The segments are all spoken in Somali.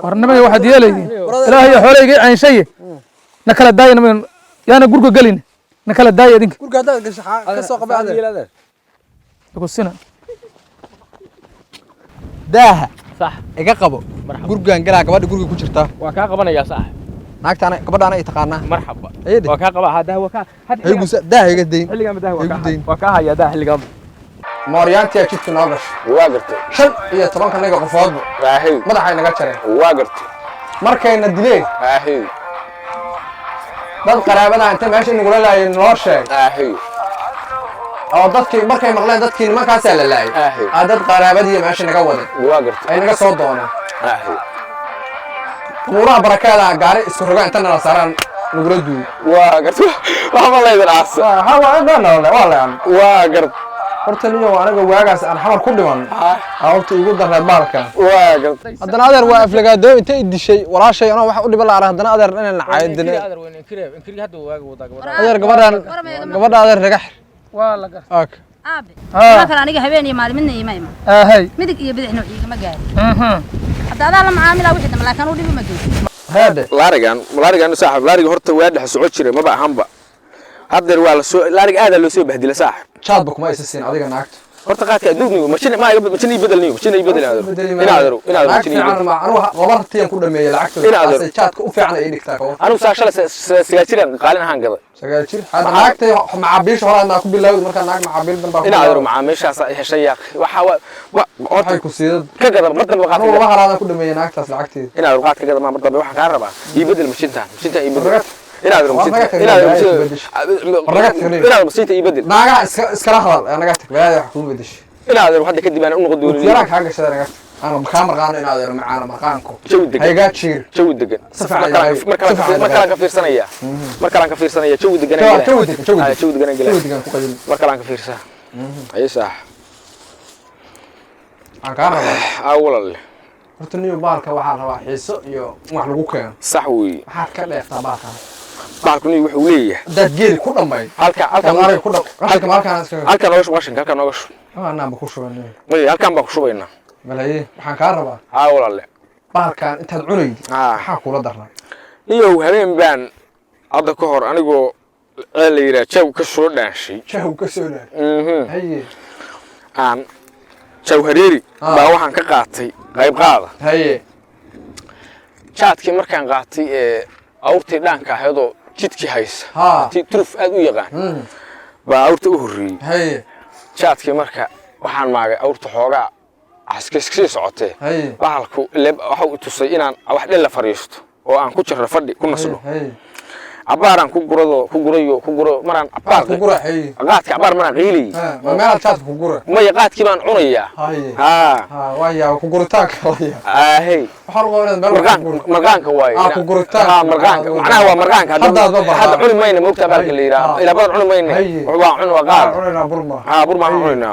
ورنما واحد يلي لا هي حولي عين شيء نكلا داي من يانا غورغو غلين نكلا داي ادينك غورغا دا كسو قبا هذا يقول سنه داها صح iga qabo gurgaan galaa gabadha guriga ku jirta waa ka qabanaya sax naagtaana gabadhaana ay taqaanaa marxaba waa ka qaba hada waa ka hay gusa daa iga deyn xilligan daa waa ka haya daa xilligan mooryaantii jidka noo gashay waa gartay 15 naga qofood baahay madaxay naga jareen waa gartay markayna dileen baahay dad qaraabada inta meesha nagula laayeen noo sheeg baahay oo dadkii markay maqleen dadkii nimankaas la laayay dad qaraabadii meesha naga waday waa gartay ay naga soo dooneen baahay muuraha barakaada gaari isku rogaan inta nala saaran nagula duuy waa gartay waxa la yiraahdaa ha waa dhanaa waa gartay horta niyo anaga waagaas aan xamar ku dhiman awrta igu daray baalka waa gartay haddana adeer waa aflagaado intay dishay walaashay anoo wax u dhiban la haddana adeer inaan caayadina adeer weyn inkiri hadda waaga wada adeer gabadha adeer naga xir waa la gartay ok aabe ma kala aniga habeen iyo maalin midna iimayma hay midig iyo bidix nooc ma gaari hadda adaa la macaamila wixii dama laakiin u dhibi ma geeyo hade laarigan saaxib laariga horta waa dhex socod jiray maba ahanba hadda waa la soo laariga aad loo soo bahdilay saaxib chaad kuma aysan adiga naagta horta qaadka adduuniga mashin bedel inaad qabartiyan ku dhameeyay lacagta chaadka u fiican ay dhigtaa anu saashala sagaajiran qaalin ahaan gada sagaajir hada naagta macaabiisha hore aan ku bilowday marka naag macaabiil dan baa inaad macaamiishaas ay heshay waxa waxay ku siidad ka gada mardan qaad laba halaada ku dhameeyay naagtaas lacagteeda inaad qaad ka gada ma mardan waxa ka rabaa ii bedel mashinta ii bedel inaad mashinta ii bedel naaga iskala hadal naga tag baad wax ku bedeshay inaad hadda kadib aan u noqon doonin yaraan ka gashay naga أنا بخام رقان إن هذا معانا مقانكو هيجا تشير شو دقن مركلان كفير سنة يا مركلان كفير سنة يا شو دقن شو دقن مركلان كفير سنة أي صح أكارا أول الله رتني بالك واحد حيسو يو واحد لقوكين صحوي واحد كله يختبارك بالكوني وحوليه ده جيل كله ماي هالك كله نوش واشن هالك نوش أنا بخش ويني مي هالك بخش وينه ملايه waxaan ka rabaa walaal baalkan intaad cunaydi waxa kula darnaa iyo habeen baan hadda ka hor anigoo la yiraahdo jaw ka soo dhaashay haye aan jaw hareeri baa waxaan ka qaatay qayb qaada haye jaadkii markaan qaatay awrtii dhaanka ahaydoo jidkii haysa turuf aad u yaqaan baa awrta u horreeyay haye jaadkii marka waxaan maagay awrta xoogaa askii socotay bahalku waxa uu tusay inaan wax dhil la fariisto oo aan ku jirro fadhi ku nasdo abaaran ku guro maraan abaar ku guro qaadka abaar maraan qiilay ma meel taad ku guro ma qaadkii baan cunayaa waaya ku guritaanka waaya hey waxa lagu oranaa meel marqaanka waay ku guritaanka marqaanka macnaha waa marqaanka hadda cuni mayna moogta baalka la yiraahdo ila badan cuni mayna waa cun waa qaad cunina burma burma cunina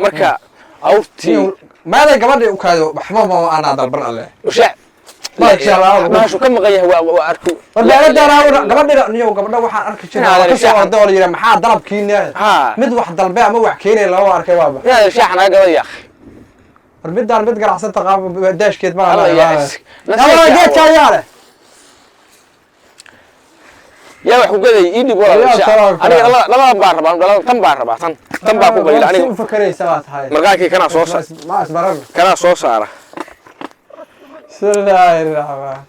marka awrtii maaday gabadhii u kaado waxba ma ana dalban alle ما شاء الله ما شو كم غيه واركو ولا دارا gabadha niyo gabadha waxaan arki jiray ka soo ordo yiri maxaa dalabkiina mid wax dalbe ama wax keenay loo arkay waaba yaa shaaxna gabadha yaa midaan mid garacsanta qaab daashkeed ma la yaa geed ka yaale yaa wax ku gaday idib wala aniga laba baan rabaa tan baan rabaa tan baa ku qayla aniga u fakaraysaa tahay markaakii kana soo saara ma asbaran kana soo saara Bismillahirrahman.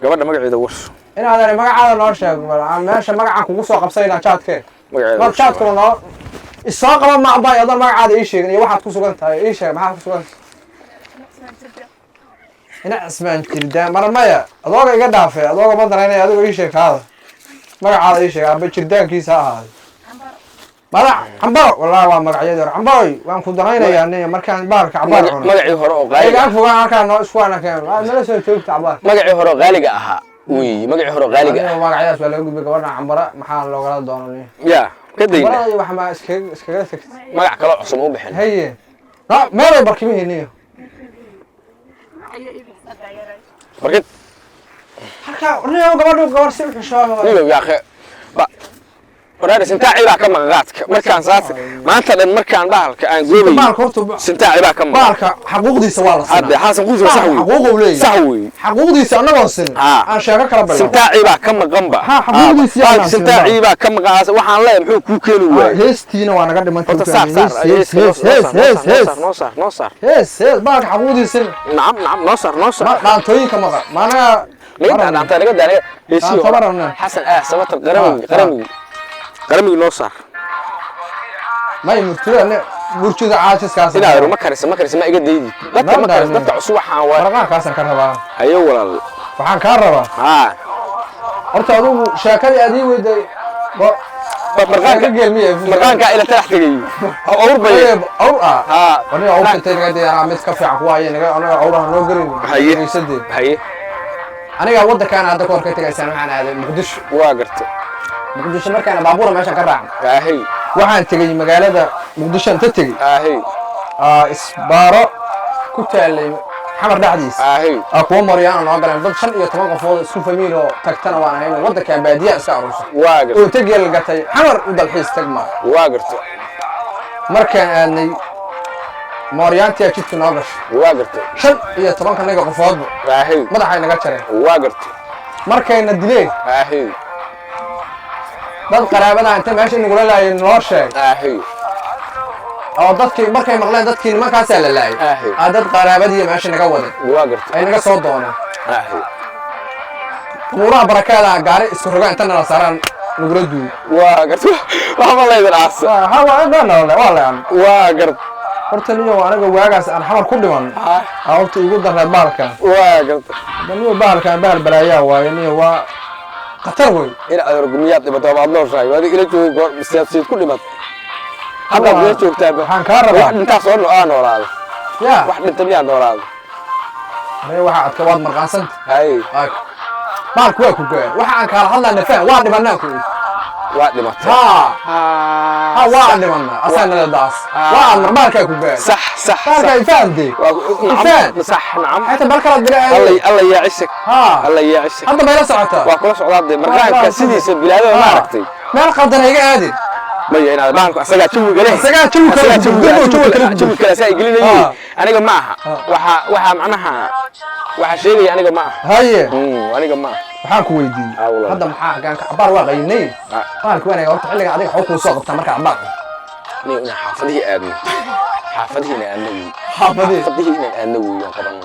Gabadha magaceeda warso. Inaad magacaada noo sheeg meesha magacaan kugu soo qabsayna chatke. Magaceeda. Chatku noo isoo qaba ma baa yadan magacaada ii sheeg iyo waxaad ku sugan tahay ii sheeg maxaa ku sugan. Ina ismaan jirdaan marmaya adooga iga dhaafay adooga ma daraynay adigu ii sheeg kaada. Magacaada ii sheeg aba jirdaankiisa ahaad. Madax Cambaro wallahi waa magacyada Cambaroy waan ku daraynayaa nin markaan baarka Cambaro cuno magacii hore oo qaaliga ah fogaan halkaan noo iswaana keen nala soo joogta Cambaro magacii hore oo qaaliga ahaa magacii hore oo qaaliga ah magacyadaas waa laga gudbay gabadha Cambaro maxaa looga doonay ya ka dayna Cambaro wax ma iskaga tagtay magac kale cusub u bixin haye meelay barkimihiiniyo markid halka niyo gabadhu gabar si xishooda niyo yaa waraar sintaaci baa ka maqaadka markaan saas maanta dhan markaan bahalka aan goobay baalka horta sintaaci baa ka maqaad baalka xaquuqdiisa waa la hadda siinaa xasan quus sax weey xaquuq uu leeyahay sax weey xaquuqdiisa anagoo sin aan sheego kala bilaabo sintaaci baa ka maqanba xaquuqdiisa yaa sintaaci baa ka maqaas waxaan leeyahay muxuu ku keeni waayay heestiina waa naga dhiman horta saar noo saar hees baalka xaquuqdiisa nacam noo saar dhaantooyinka maqa maanaga meedaa dhaanta naga daanay heesiyo xasan sabatar qaramiga noo saar may murtida caajiskaas inaad ma karisa ma iga daydi dadka cusub waxaan waa marqaankaasaan ka rabaa hayo walaal waxaan kaa rabaa horta adigu sheekadii aad ii weyday marqaanka geelmiye marqaanka ila talax tagay awr bay awr wani awr intay naga deeraa mid ka fiican kuwa ay naga anaga awraha noo gelin haye aniga wadankan hadda koor ka tagaysaan waxaan aaday muqdisho waa gartay muqdisho markaan baabuur meesha ka raacay haye waxaan tagay magaalada muqdisho inta tagay haye isbaaro ku taalay xamar dhacdiis kuwa mariyaan noo galeen dad 15 qofood isku famiil oo tagtana waan ahayn wadanka baadiya iska aruusa waa gartay oo tagay la gatay xamar u dalxiis tagma waa gartay markaan aadnay maryaantii jidka noo gashay waa gartay 15 naga qofood madaxay naga jareen waa gartay markayna dileen dad qaraabada inta meesha inagula laayeen noo sheeg oo dadkii markay maqleen dadkii nimankaas la laayay dad qaraabadii meesha naga waday waa gartay ay naga soo dooneen quuraha barakaada gaari isku rogaan inta nala saaraan nagula duuy waa gartay waxa la yidhi aasa waa gartay horta niyo anaga waagaas aan xamar ku dhiman horta igu daray baalkan waa gartay niyo baalkan bahal balaayaa waaye niyo waa qatar wey in aad argumiyaad dhibato baad noo sheegay waadi ila joogay goor siyaasad ku dhimat hadda way joogtaa waxaan ka rabaa wax inta soo noolaado wax dhinta miyaa noolaado waxa aad ka waad marqaansan baalku waa ku gaar waxa aan kala hadlayna faan waa dhimanaa ku waa dhimatay waa dhimanaa asana la daas waa marmaalka ku gaar صح baalka ifaande ifaan صح نعم حتى بالكلا بلا الله يعيشك الله يعيشك hadda bayla socota waa kula socdaa markaanka sidiisa bilaado ma aragtay meel qaldan iga aadin ma yahay baanku asaga jawi galay jawi kale say gelinayay aniga ma aha waxa macnaha waxa sheegay aniga ma aha haye aniga ma aha waxaan ku weydiiyay hadda maxaa gaanka cabaar waa qaynay baalku wanaag horta xilliga adiga xog ku soo qabta marka cabaar ina xaafadii aadno xaafadiina aadno waan qaban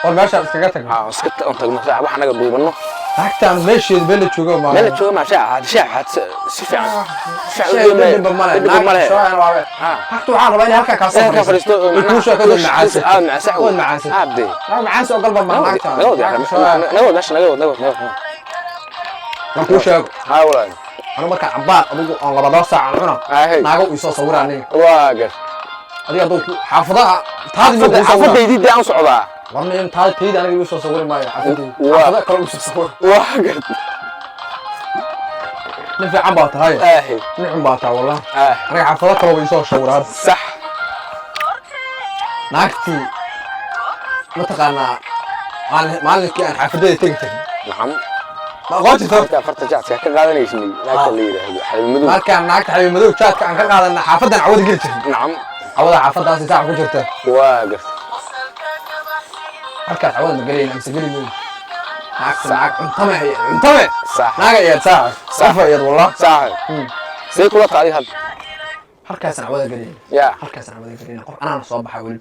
oo meesha iskaga tag iska tagno wax naga duubano lacagtaan meesheed beel joogo ma meel joogo ma shaaca si fiican حتى وعارف أنا هكذا كاسر فريستو يكون شو كذا معاسة معاسة عبدي معاسة وقلب ما معك نقول داش نقول نقول شو هاولا أنا ما كان عباد أبوه أنا بدور ساعة أنا ناقو يسوى صور عني واقر هذه أدوك حافظها هذه حافظ يدي عن صعوبة والله أنت هذا تريد أنا يسوى صور ما حافظها كلام يسوى صور واقر نفي عبات هاي نعم باتا والله أنا حافظها كلام يسوى صور هذا صح ناقتي متقنا مالك أنا حافظها تكتك نعم ما قلت فرت جات ka qaadanaysan naagta leeyahay xabib madow markaan naagta xabib madow jaadka aan ka qaadanaa xaafadan cawada gelin nacam cawada xaafadaas saac ku jirta waa gar halkaas cawada ma galayna mise gelin weyn naag cuntame sax naaga iyo saac safa iyo wallah saac say kula taadi had halkaas cawada galayna ya halkaas cawada galayna qof anana soo baxay wali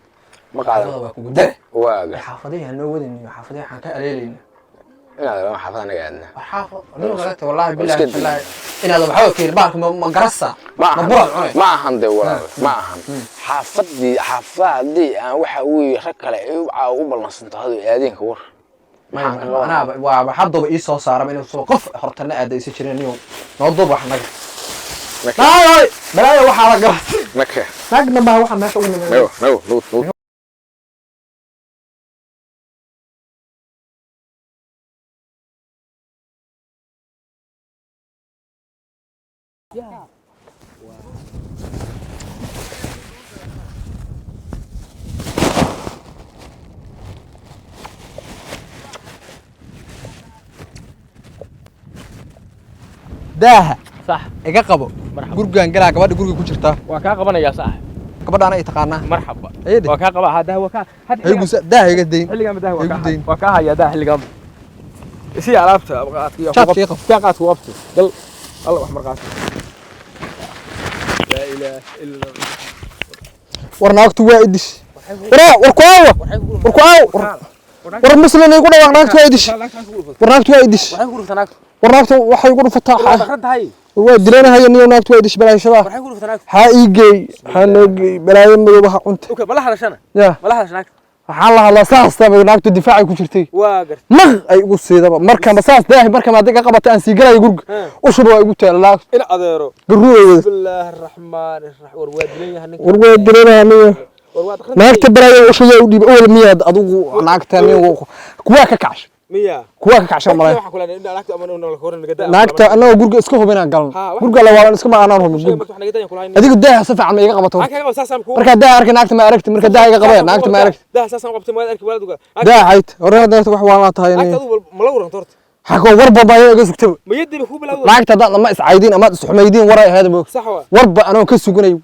ma qaadan waa ku guday waa gar xaafadaha noo wadani xaafadaha waxaan ka aleelayna إن حافظ أنا قاعدنا. حافظ. والله بالله إن هذا بحاول كير بارك ما قرصة. ما عندي ولا ما عند. حافظ دي أنا وحوي ركله وبالنص أنت هذا يدين كور. أنا وبحضر بإيسا صار مني وقف حرتنا أدي يسيرين اليوم. نوضب وحنا. هاي بلاي وحنا قرص. مكة. نقدم بها وحنا ماشي وين. نو. daaha صح iga qabo gurgaan galaa gabadha guriga ku jirta waa ka qabanaya sax gabadhaana ay taqaanaa marxaba ayde waa ka qaba hada waa ka hay gusa daa iga deyn xilliga madaa waa ka haya daa xilliga isi alaabta qaadka ka qaadku wabti gal الله wax marqaas la ilaaha illa warnaagtu waa idish war muslim ay ku dhawaaq naagtu waa idish warnaagtu waa idish warnaagtu waxay ku dhufataa waa dilanahay niyo naagtu waa idish balaashada ha iigay ha noogay balaayo madoobaha cunta bala hadashana ya bala hadashana waxaan la hadlaa saastaba naagtu difaacay ku jirtay waa gar mag ay ugu siidaba marka saas daahi marka ma adiga qabata aan sii galay gurga ushuba waa igu taala in adeero garuureeyay bismillaahir rahmaanir rahiim war waa dileeyahay naagta balaayo ushuba u dhiib awal miyaad adigu naagta niyo kuwa ka kacash miya kuwa ka kacshan malay waxa kula naagta ama noo la koran naga naagta anoo gurga iska hubinaa galan gurga la waalan iska ma aanan hubin adigu daa safiican ma iga qabato marka daa arki naagta ma aragti marka daa iga qabay naagta ma aragti daa saasan qabtay ma arki waladuga daa hayt horada wax waa tahay naagta ma la waran torta حكوا وربا ما يجسكتوا ما يدري هو بلا معك تضل ما إسعايدين أما إسحميدين وراي هذا بوك صحوا وربا أنا كسر جناي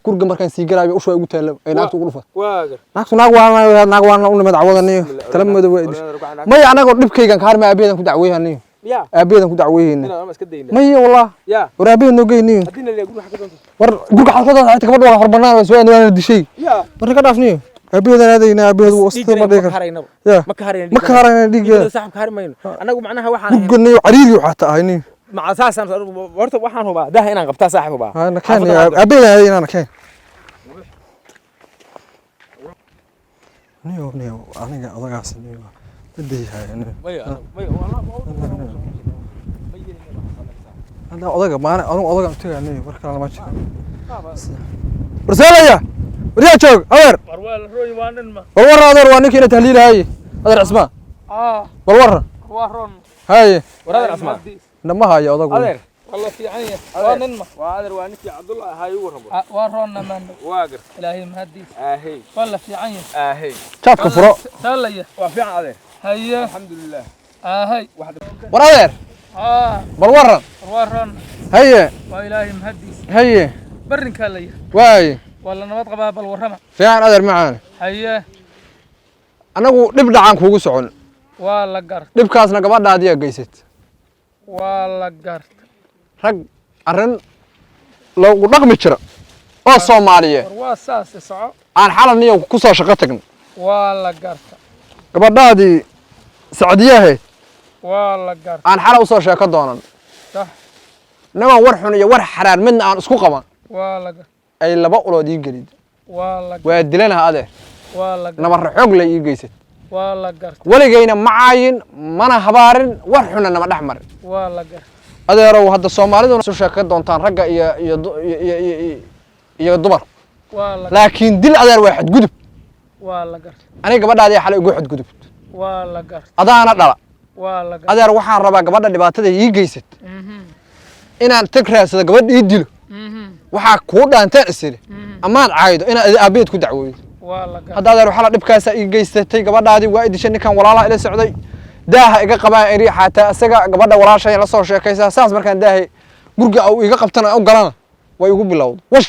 كل جمر كان سيجرا بيوشوا يقول تلا أي ناقص غرفة واجر ناقوانا قلنا مدعوة نيو تلم مدوي ما يعني أنا قلت كان كهار ما أبينا كنت عويه نيو يا أبينا كنت عويه أنا ما اسكدين ما هي والله يا ورابين نوجي نيو أدينا اللي يقولوا حكيت قول حالك هذا كمان ولا هربنا بس وين أنا دشي يا مرة كده فنيو أبينا هذا هنا أبينا وسط ما ديك يا ما كهرنا ديك صاحب كهر ماين أنا أقول معناها واحد قلنا عريري وحتى هني مع أساس أنا ورت واحد هو بقى ده هنا قبتها صاحب بقى أنا كان أبينا هذا أنا كان نيو أنا أضاق عسل نيو بدي هاي أنا أضاق ما أنا أضاق أمتى نيو بركة على ما تشوف رسالة يا وريا شوك أمر روي وانن والورة هذا وانك هنا تهليل هاي هذا اسمه والورة هاي ورا اسمه لما هاي أضاق أدر والله في عيني وانن ما وأدر وانك يا عبد الله هاي ورهم ورونا من واقر إلهي مهدي هي والله في عيني هي شاف كفرة تالية وفي عادر هيا الحمد لله هاي ورا بالورة ورونا هي وإلهي مهدي هي برن كالية واي والله نبض قبها بالورمة في عن أدر معانا هيا أنا نبدأ عنك هو سعون والله قرت نبكاسنا قبل هذه جيست والله قرت رج أرن لو رقم الشراء الصومالية واساس صعب عن حالة نيو كوسا شقتك والله قرت قبل هذه سعودية هي والله قرت عن حالة وصل شقة دونا صح نما ورحنا يا ورح حرار من عن اسكو قما والله قرت أي اللي بقولوا دي جديد والله قرت ويدلنا هذا والله قرت نمر حق لي يجيست والله قرت ولا جينا معاين منا هبارن ورحنا نما نحمر والله قرت هذا يرو هذا الصومالي دون شقة دونتان رجع يا دمر والله لكن دل أدر واحد قدب والله قرت أنا قبل هذه حلقة واحد قدب والله قرت هذا أنا لا والله قرت أدر وحنا ربع قبل اللي بعتده يجيست إن أنا تكره هذا قبل يديله waxaa ku dhaanteen isiri amaad caaydo ina abeed ku dacwooyo hadda adeer waxa la dhibkaas ay geystay gabadhaadii waa idishay ninkan walaalaha ila socday daaha iga qabaa eri xataa asaga gabadha walaashay la soo sheekaysaa saas markaan daahay gurga uu iga qabtana u galana way ugu bilowday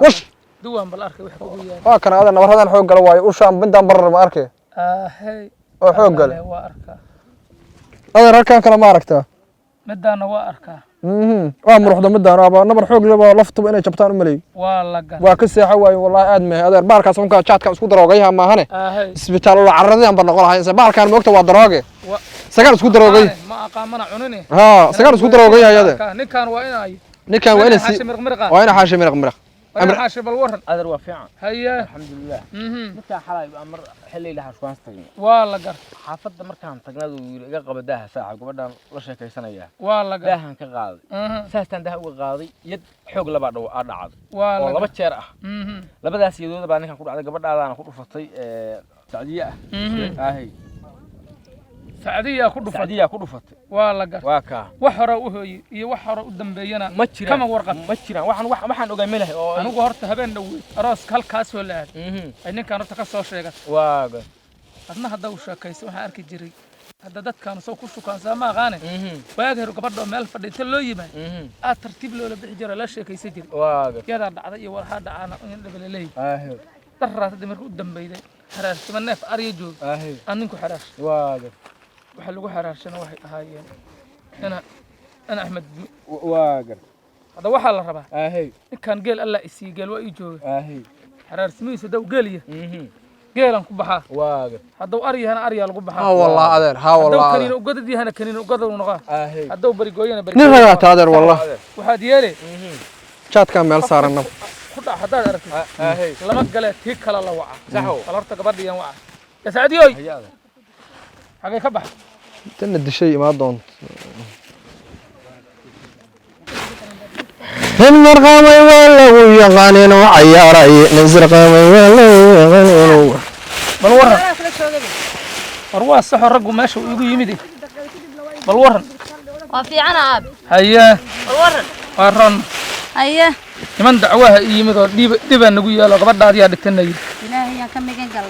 wash duwan bal arkay wax ugu yahay waa kana adeer nabaradan xoog gala waayo u shaan bindan barar ma arkay hey oo xoog gala waa arkaa adeer halkan kala ma aragtaa midana waa arkaa waa muruxda midaan aba nabar xoog leh baa laftu inay jabtaan u maleey waa ka seexay way wallahi aad ma adeer baarkaas unka jaadka isku daroogayha ma ahane isbitaal la carradeen baan noqon lahayn baarkaan moogta waa darooge sagal isku daroogay ma aqaamana cunine sagal isku daroogay hayade ninkan waa inay waa ina xaashi miraq أمر حاشب الورد هذا وفيعان هيا الحمد لله متى حلاي أمر حلي لها شوان استجني والله قرت حافظ مركان تجناد ويقرب داها ساعة قبل لا شيء كيسنا إياه والله قرت داها كقاضي ساستن ده هو قاضي يد حق لبعض وأرد عاد والله بتشرح لبدا سيدو ده كان كل على قبل أنا كل فطي سعدية هاي سعدية كل فطي والله قرت واكا وحرة وهي وحرة قدام بينا كم ورقة متشرا وحن أجمله أنا قهرت هبين نوي راس كالكاس ولا إنك كانت تكسر شيء واقع أنا هذا وش كيس وحارك جري هذا دت كان سو كشو كان سما غاني واجهر قبضه مال فديت لو يما ترتيب لو بخي جرى لا شيء كيسجل واجه يا دعده iyo war hada aan dhabal leey darraad markuu dambeeyay xaraas neef ariyo joog aninku xaraas waxa lagu xaraashana waxay ahaayeen ana Ahmed waagar hada waxa la rabaa kan geel alla isii geel waa ii jooga xaraasmiisa daw geeliya geelan ku baxaa waagar hada ariyana ariya lagu baxaa والله adeer ha والله kaniin ugadadiyana kaniin ugadu noqo hada barigooyana nin raata adeer والله waxa diyaare jaadka meel saaranna خدا حدا عرفت لما قالت هيك كلا لا وعى صحو قلرت قبديان وعى يا سعديوي حاجه كبح تند شيء ما دونت نمر قامي ولا ويقانين وعياري نزر قامي ولا ويقانين بل ورن وروا الصح رجو ماشي ويجي يمدي بل ورن وفي عنا اب هيا ورن ورن هيا niman dacwaha yimidoo dhiba nagu yeelo gabadhaad yaa dhigtanay ilaahay yaa ka migan gal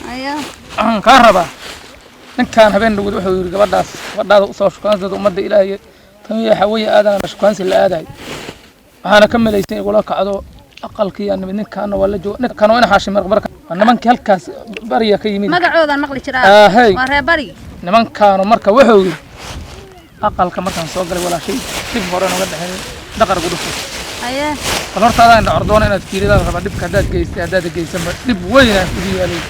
haya aan ka rabaa ninkan habeen dhaw wuxuu yiri gabadhaada u soo shukaansadoo umada ilaahay tan iyo xawaya aadana shukaansi la aaday waxaana ka maleysay wala kacdo aqalkii aan ninkan wala joogo ninkan waa haashim marka nimankii halkaas bariya ka yimid magacoodan maqli jiraa waa reer bari nimankan marka wuxuu yiri aqalka markaan soo galay wala shay dib hore naga dhaxay daqar ugu dhufay haya hortaada in ordoona inaad fiirida raba dibka hadaad geysan dib weyn aan ugu yeelay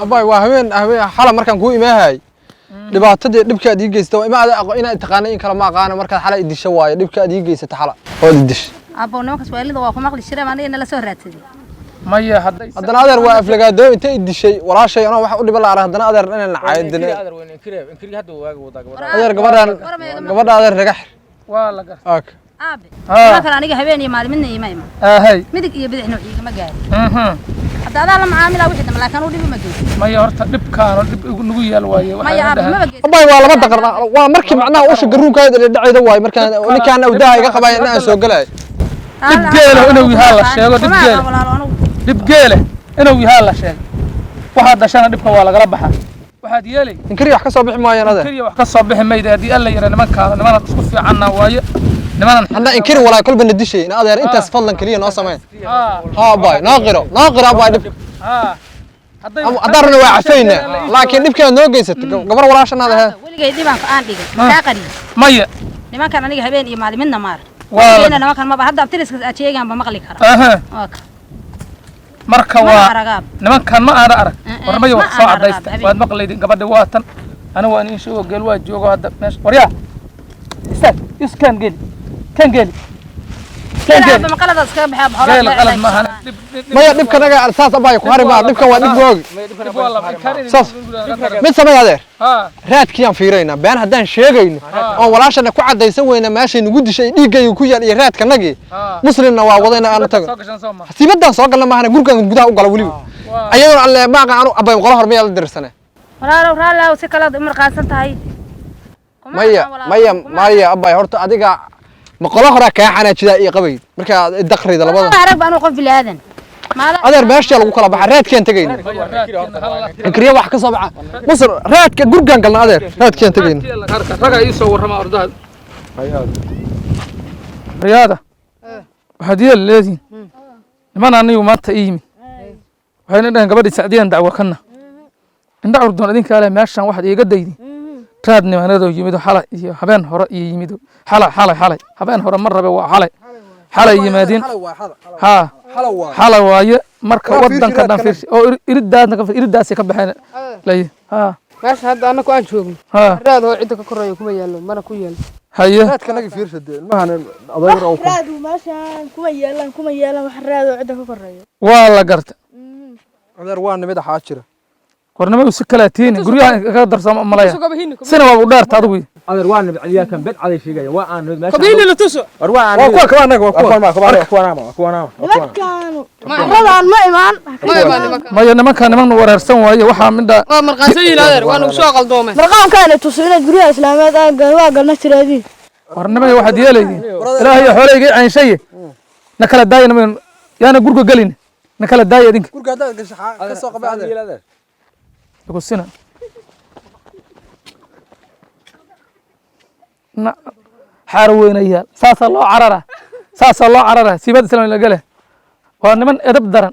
abay waa habeen xala markaan ku imaahay dhibaatadii dhibkaad ii geystay waa imaada inaad taqaanay in kala ma aqaan markaad xala idisho waayo dhibkaad ii geysatay xala oo idish abo nimanka Soomaalidu waa ku maqli jiray maana la soo raadsaday maya haddana adeer waa aflagaado inta idishay walaashay ana wax u dhiba la aray haddana adeer inaan la caayadinay adeer gabadhan adeer ragax waa la gar aabe marka aniga habeen iyo maalin iimayma midig iyo bidix nooc ma gaari hada la macaamila wixii dam laakiin uu dhib ma geeyay maya horta dhibkaan dib nagu yeel waaye abay waa laba daqar waa markii macnaha usha garuunkaada dhacayda waay markaan ninkaan awdaha iga qabay inaan soo galay dib geela inuu yahay la sheego dib geela inuu yahay la sheego waxa dhashana dhibka waa laga baxaa waxaad yeelay inkiri wax ka soo bixi maayeen adeer inkiri wax ka soo bixi maayeen hadii alla yiraahdo nimanka isku fiicanna waaye nimadan hadda inkiri walaa kulba nadishay in adeer intaas fadlan kaliya noo sameey bay naaqiro bay dib adarna waa cafayna laakiin dhibka noo geysatay gabar walaashanaada ha waligay dibaan aan dhigay ka qari maya nimankan aniga habeen iyo maalin midna maar waa nimankan ma hadda abtiriska ajeegan ba maqli kara marka waa nimankan ma aana arag warmayo wax soo cadaystay waad maqlaydin gabadha waatan ana waa in shoo gal waa joogo hadda meesh waryaa iskan geli kan geli ma qalad iska baxay xoolaha maya dhibka naga saas abay ku harima dhibka waa dib goog mid samay adeer raadkii aan fiirayna been hadaan sheegayno oo walaashana ku cadaysan weyna meesha nagu dishay dhiigay ku yaal iyo raadka nagi muslimna waa wadayna aan tago hasiibadan soo galna maahan gurkan gudaha u gala wali ayadoo alle ma qaanu abay qolo hormay la dirsana walaalow si kala marqaasan tahay maya abay horta adiga ma qolo hore ka xanaajida iyo qabay marka daqrida labada arag baan qof bilaadan adeer meesha lagu kala baxa raadkeen tagayna inkriya wax ka soo baxa masar raadka gurgan galna adeer raadkeen tagayna raga ii soo warrama ordaad riyaada waxaad yeeleedin niman anigu maanta iimi waxayna dhahan gabadhi Sacdiyan dacwo kana inda urdoon idinka kale meeshan waxaad iiga daydin raad nimanado yimido xalay iyo habeen hore iyo yimido xalay habeen hore mar rabe waa xalay yimaadin xalay waaye marka wadanka dhan fiirsi oo iridaas ka baxeen lay meesha hadda anaku aan joogno raad oo cid ka koreeyo kuma yaalo mana ku yaalo haye raadka naga fiirsadeen mahan adeer oo raad meeshan kuma yeelan wax raad oo cid ka koreeyo waa la garta adeer waa nimada xaajira qornimo si kala tiin guryaha ka darsamo malaya sina waa u dheerta adigu adeer waa nabad caliya kan bad caday sheegaya waa aan meesha qabiil la tuso waa ma imaan maya niman wareersan waaye waxa midda waa marqaansayin adeer waa nagu soo qaldoomay marqaankaana tuso inaad guryaha islaameed waa galna tiraadii qornimo waxaad yeelayeen ilaahay xooleyga caanshay na kala daayna yaana gurga galin na kala daay idinka gurga hada gasha ka soo qabay adeer يقول سنة حاروين أيال ساس الله عررة سيبات السلام اللي قاله ونمن أدب درن